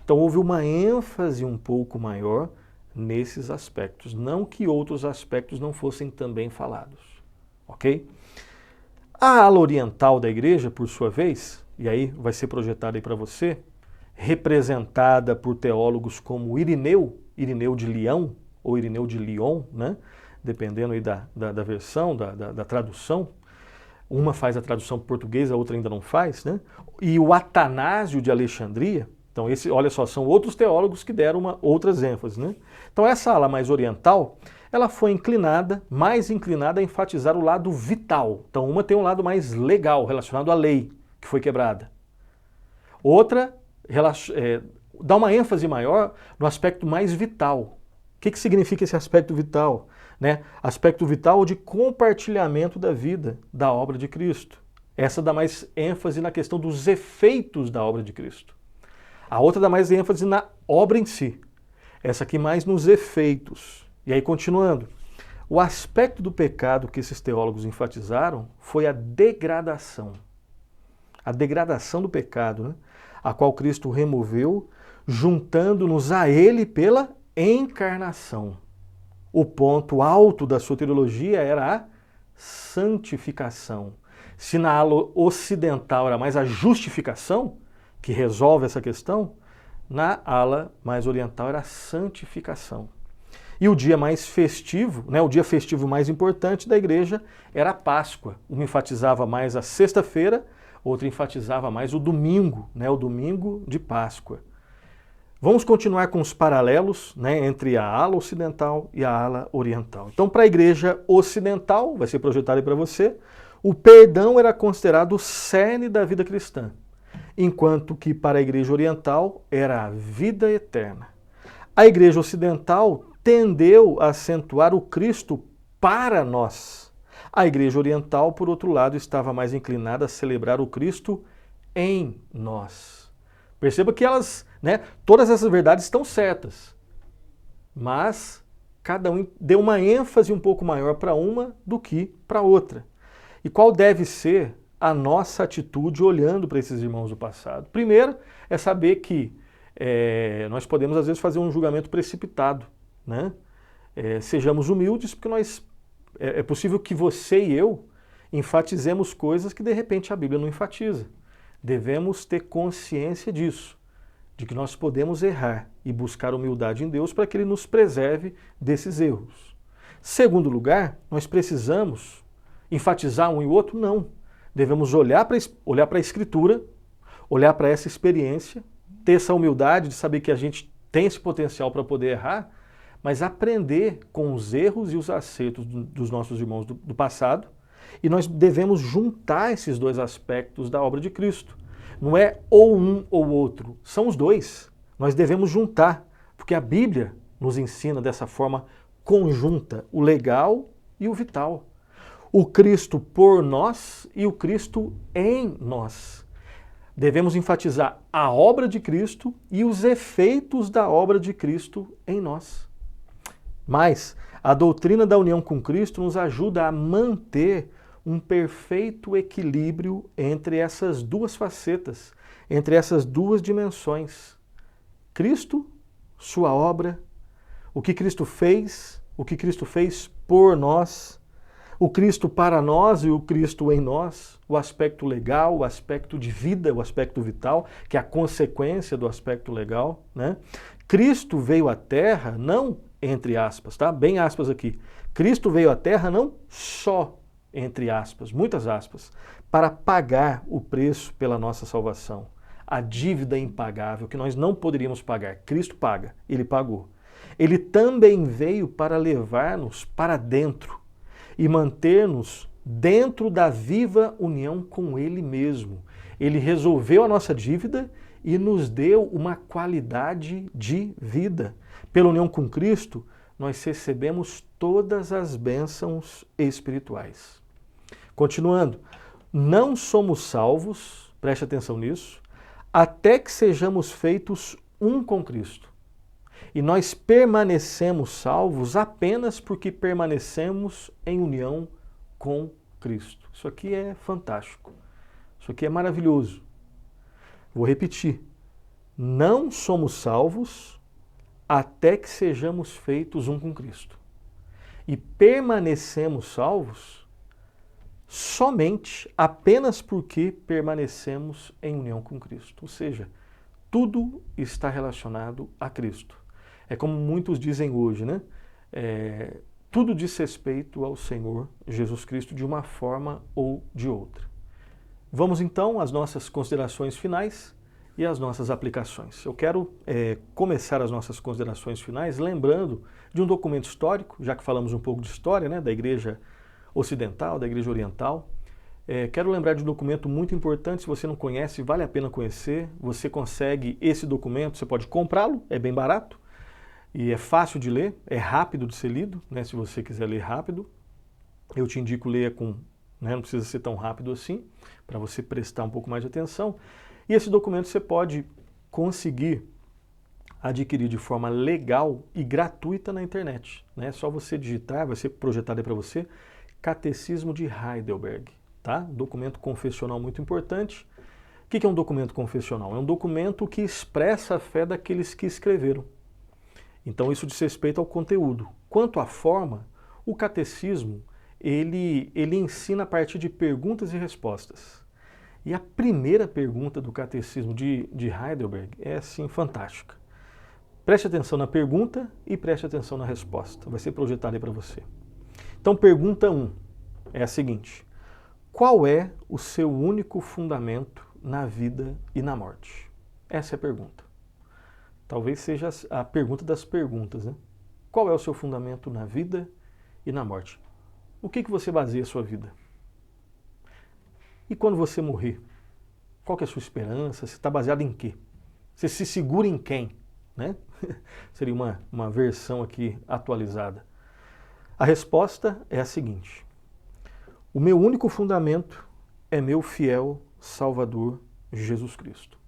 Então houve uma ênfase um pouco maior nesses aspectos. Não que outros aspectos não fossem também falados. Ok? A ala oriental da igreja, por sua vez, e aí vai ser projetada aí para você, representada por teólogos como Irineu de Lyon, ou Irineu de Lyon, né? Dependendo aí da versão, da tradução. Uma faz a tradução portuguesa, a outra ainda não faz, né? E o Atanásio de Alexandria. Então, olha só, são outros teólogos que deram outras ênfases, né? Então, essa ala mais oriental, ela foi mais inclinada a enfatizar o lado vital. Então, uma tem um lado mais legal, relacionado à lei, que foi quebrada. Outra dá uma ênfase maior no aspecto mais vital. O que significa esse aspecto vital? Né? Aspecto vital de compartilhamento da vida, da obra de Cristo. Essa dá mais ênfase na questão dos efeitos da obra de Cristo. A outra dá mais ênfase na obra em si. Essa aqui mais nos efeitos. E aí, continuando, o aspecto do pecado que esses teólogos enfatizaram foi a degradação. A degradação do pecado, né? A qual Cristo removeu, juntando-nos a Ele pela encarnação. O ponto alto da soteriologia era a santificação. Se na ala ocidental era mais a justificação, que resolve essa questão, na ala mais oriental era a santificação. E o dia mais festivo, né, o dia festivo mais importante da igreja era a Páscoa. Um enfatizava mais a sexta-feira, outro enfatizava mais o domingo, né, o domingo de Páscoa. Vamos continuar com os paralelos, né, entre a ala ocidental e a ala oriental. Então, para a igreja ocidental, vai ser projetado aí para você, o perdão era considerado o cerne da vida cristã, enquanto que para a igreja oriental era a vida eterna. A igreja ocidental tendeu a acentuar o Cristo para nós. A igreja oriental, por outro lado, estava mais inclinada a celebrar o Cristo em nós. Perceba que todas essas verdades estão certas, mas cada um deu uma ênfase um pouco maior para uma do que para outra. E qual deve ser a nossa atitude olhando para esses irmãos do passado? Primeiro, é saber que nós podemos, às vezes, fazer um julgamento precipitado, né? Sejamos humildes, porque é possível que você e eu enfatizemos coisas que, de repente, a Bíblia não enfatiza. Devemos ter consciência disso, de que nós podemos errar e buscar humildade em Deus para que Ele nos preserve desses erros. Segundo lugar, nós precisamos enfatizar um e o outro? Não. Devemos olhar para a Escritura, olhar para essa experiência, ter essa humildade de saber que a gente tem esse potencial para poder errar, mas aprender com os erros e os acertos dos nossos irmãos do passado, e nós devemos juntar esses dois aspectos da obra de Cristo. Não é ou um ou outro, são os dois. Nós devemos juntar, porque a Bíblia nos ensina dessa forma conjunta, o legal e o vital. O Cristo por nós e o Cristo em nós. Devemos enfatizar a obra de Cristo e os efeitos da obra de Cristo em nós. Mas a doutrina da união com Cristo nos ajuda a manter um perfeito equilíbrio entre essas duas facetas, entre essas duas dimensões. Cristo, sua obra, o que Cristo fez por nós, o Cristo para nós e o Cristo em nós, o aspecto legal, o aspecto de vida, o aspecto vital, que é a consequência do aspecto legal, né? Cristo veio à Terra, não entre aspas, tá? Bem aspas aqui. Cristo veio à Terra não só, entre aspas, muitas aspas, para pagar o preço pela nossa salvação. A dívida impagável que nós não poderíamos pagar. Cristo paga, Ele pagou. ele também veio para levar-nos para dentro e manter-nos dentro da viva união com ele mesmo. Ele resolveu a nossa dívida e nos deu uma qualidade de vida. Pela união com Cristo, nós recebemos todas as bênçãos espirituais. Continuando, não somos salvos, preste atenção nisso, até que sejamos feitos um com Cristo. E nós permanecemos salvos apenas porque permanecemos em união com Cristo. Isso aqui é fantástico. Isso aqui é maravilhoso. Vou repetir. Não somos salvos até que sejamos feitos um com Cristo. E permanecemos salvos somente, apenas porque permanecemos em união com Cristo. Ou seja, tudo está relacionado a Cristo. É como muitos dizem hoje, né? Tudo diz respeito ao Senhor Jesus Cristo de uma forma ou de outra. Vamos então às nossas considerações finais e às nossas aplicações. Eu quero começar as nossas considerações finais lembrando de um documento histórico, já que falamos um pouco de história, né, da Igreja Ocidental, da Igreja Oriental. Quero lembrar de um documento muito importante, se você não conhece, vale a pena conhecer. Você consegue esse documento, você pode comprá-lo, é bem barato e é fácil de ler, é rápido de ser lido, né, se você quiser ler rápido. Eu te indico ler com, né, não precisa ser tão rápido assim, para você prestar um pouco mais de atenção. E esse documento você pode conseguir adquirir de forma legal e gratuita na internet. É só você digitar, vai ser projetado aí para você, Catecismo de Heidelberg. Tá? Documento confessional muito importante. O que é um documento confessional? É um documento que expressa a fé daqueles que escreveram. Então isso diz respeito ao conteúdo. Quanto à forma, o catecismo ele ensina a partir de perguntas e respostas. E a primeira pergunta do catecismo de Heidelberg é assim fantástica. Preste atenção na pergunta e preste atenção na resposta. Vai ser projetado aí para você. Então pergunta 1 é a seguinte: qual é o seu único fundamento na vida e na morte? Essa é a pergunta. Talvez seja a pergunta das perguntas, né? Qual é o seu fundamento na vida e na morte? O que você baseia a sua vida? E quando você morrer, qual que é a sua esperança? Você está baseado em quê? Você se segura em quem? Né? Seria uma versão aqui atualizada. A resposta é a seguinte: o meu único fundamento é meu fiel Salvador Jesus Cristo.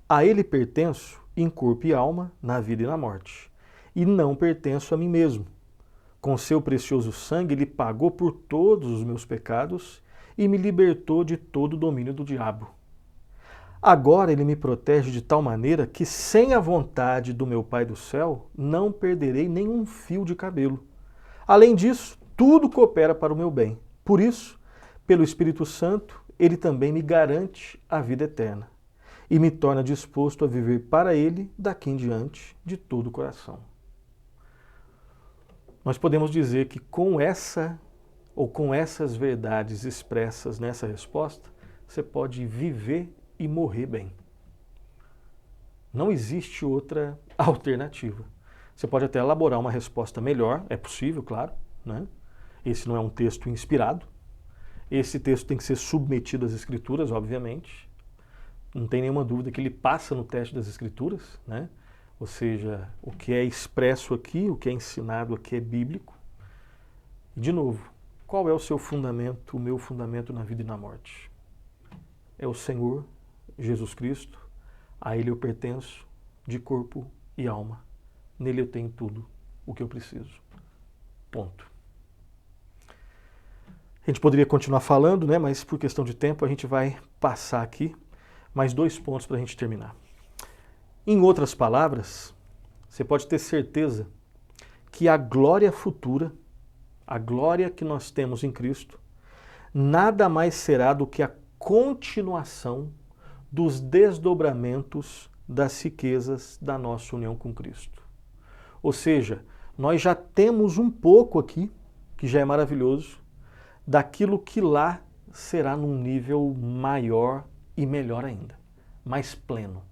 A Ele pertenço em corpo e alma, na vida e na morte, e não pertenço a mim mesmo. Com seu precioso sangue, Ele pagou por todos os meus pecados e me libertou de todo o domínio do diabo. Agora Ele me protege de tal maneira que, sem a vontade do meu Pai do céu, não perderei nenhum fio de cabelo. Além disso, tudo coopera para o meu bem. Por isso, pelo Espírito Santo, Ele também me garante a vida eterna e me torna disposto a viver para Ele daqui em diante de todo o coração. Nós podemos dizer que com essa ou com essas verdades expressas nessa resposta, você pode viver e morrer bem. Não existe outra alternativa. Você pode até elaborar uma resposta melhor, é possível, claro, né? Esse não é um texto inspirado. Esse texto tem que ser submetido às Escrituras, obviamente. Não tem nenhuma dúvida que ele passa no teste das Escrituras, né? Ou seja, o que é expresso aqui, o que é ensinado aqui é bíblico. E, de novo, qual é o seu fundamento, o meu fundamento na vida e na morte? É o Senhor Jesus Cristo, a Ele eu pertenço de corpo e alma. Nele eu tenho tudo o que eu preciso. Ponto. A gente poderia continuar falando, né? Mas por questão de tempo a gente vai passar aqui mais 2 pontos para a gente terminar. Em outras palavras, você pode ter certeza que a glória futura, a glória que nós temos em Cristo, nada mais será do que a continuação dos desdobramentos das riquezas da nossa união com Cristo. Ou seja, nós já temos um pouco aqui, que já é maravilhoso, daquilo que lá será num nível maior e melhor ainda, mais pleno.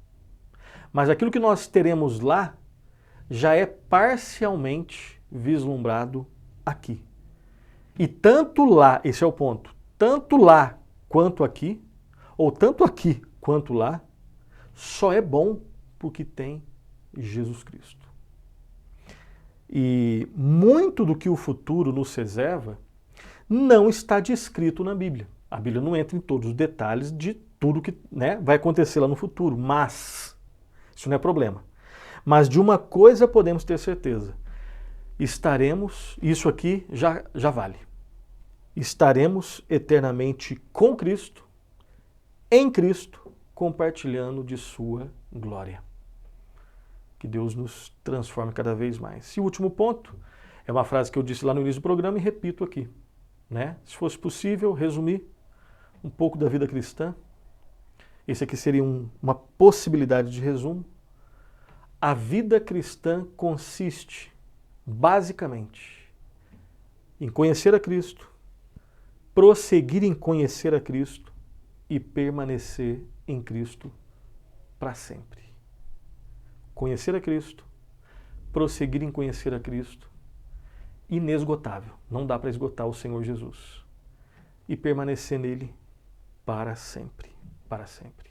Mas aquilo que nós teremos lá já é parcialmente vislumbrado aqui. E tanto lá, esse é o ponto, tanto lá quanto aqui, ou tanto aqui quanto lá, só é bom porque tem Jesus Cristo. E muito do que o futuro nos reserva não está descrito na Bíblia. A Bíblia não entra em todos os detalhes de tudo que, né, vai acontecer lá no futuro, mas isso não é problema. Mas de uma coisa podemos ter certeza: estaremos, isso aqui já vale, estaremos eternamente com Cristo, em Cristo, compartilhando de sua glória. Que Deus nos transforme cada vez mais. E o último ponto é uma frase que eu disse lá no início do programa e repito aqui, né? Se fosse possível resumir um pouco da vida cristã, esse aqui seria uma possibilidade de resumo. A vida cristã consiste, basicamente, em conhecer a Cristo, prosseguir em conhecer a Cristo e permanecer em Cristo para sempre. Conhecer a Cristo, prosseguir em conhecer a Cristo, inesgotável, não dá para esgotar o Senhor Jesus, e permanecer nele para sempre, para sempre.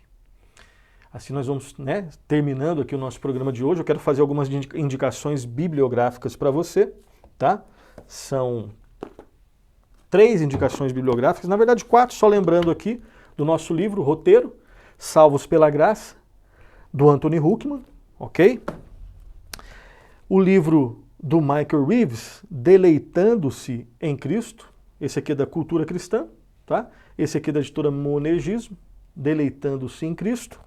Assim nós vamos, né, terminando aqui o nosso programa de hoje. Eu quero fazer algumas indicações bibliográficas para você, tá? São 3 indicações bibliográficas, na verdade 4, só lembrando aqui do nosso livro, Roteiro, Salvos pela Graça, do Anthony Huckman, ok? O livro do Michael Reeves, Deleitando-se em Cristo, esse aqui é da Cultura Cristã, tá? Esse aqui é da editora Monergismo, Deleitando-se em Cristo.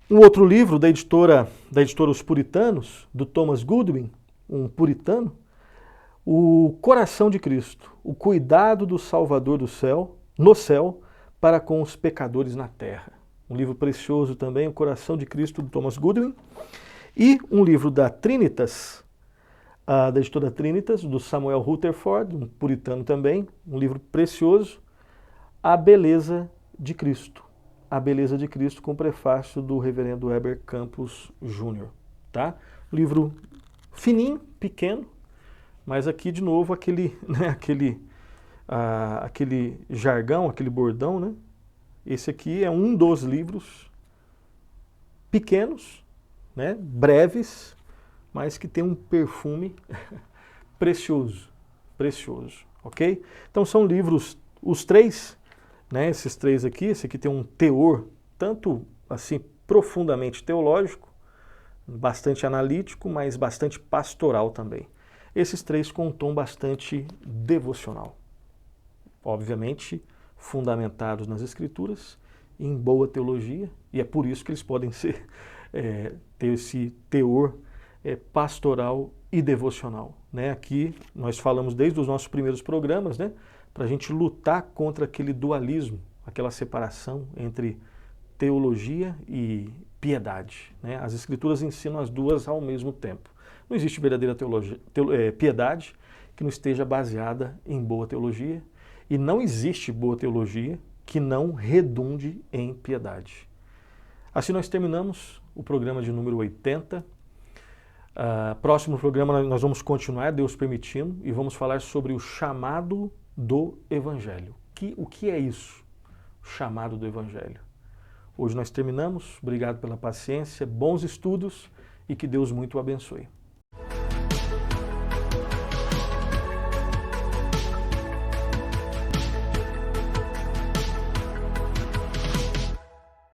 Um outro livro da editora Os Puritanos, do Thomas Goodwin, um puritano, O Coração de Cristo, o cuidado do Salvador do céu, no céu, para com os pecadores na terra. Um livro precioso também, O Coração de Cristo, do Thomas Goodwin. E um livro da Trinitas, da editora Trinitas, do Samuel Rutherford, um puritano também, um livro precioso, A Beleza de Cristo. A Beleza de Cristo, com prefácio do reverendo Heber Campos Jr. Tá? Livro fininho, pequeno, mas aqui de novo aquele, né, aquele jargão, aquele bordão, né? Esse aqui é um dos livros pequenos, né, breves, mas que tem um perfume precioso, precioso, ok? Então são livros, os 3, né, esses 3 aqui, esse aqui tem um teor tanto assim profundamente teológico, bastante analítico, mas bastante pastoral também. Esses 3 com um tom bastante devocional, obviamente fundamentados nas Escrituras, em boa teologia, e é por isso que eles podem ser, ter esse teor pastoral e devocional. Né? Aqui nós falamos desde os nossos primeiros programas, né, para a gente lutar contra aquele dualismo, aquela separação entre teologia e piedade. Né? As Escrituras ensinam as duas ao mesmo tempo. Não existe verdadeira piedade que não esteja baseada em boa teologia, e não existe boa teologia que não redunde em piedade. Assim nós terminamos o programa de número 80. Próximo programa nós vamos continuar, Deus permitindo, e vamos falar sobre o chamado do Evangelho. O que é isso? O chamado do Evangelho. Hoje nós terminamos. Obrigado pela paciência, bons estudos e que Deus muito o abençoe.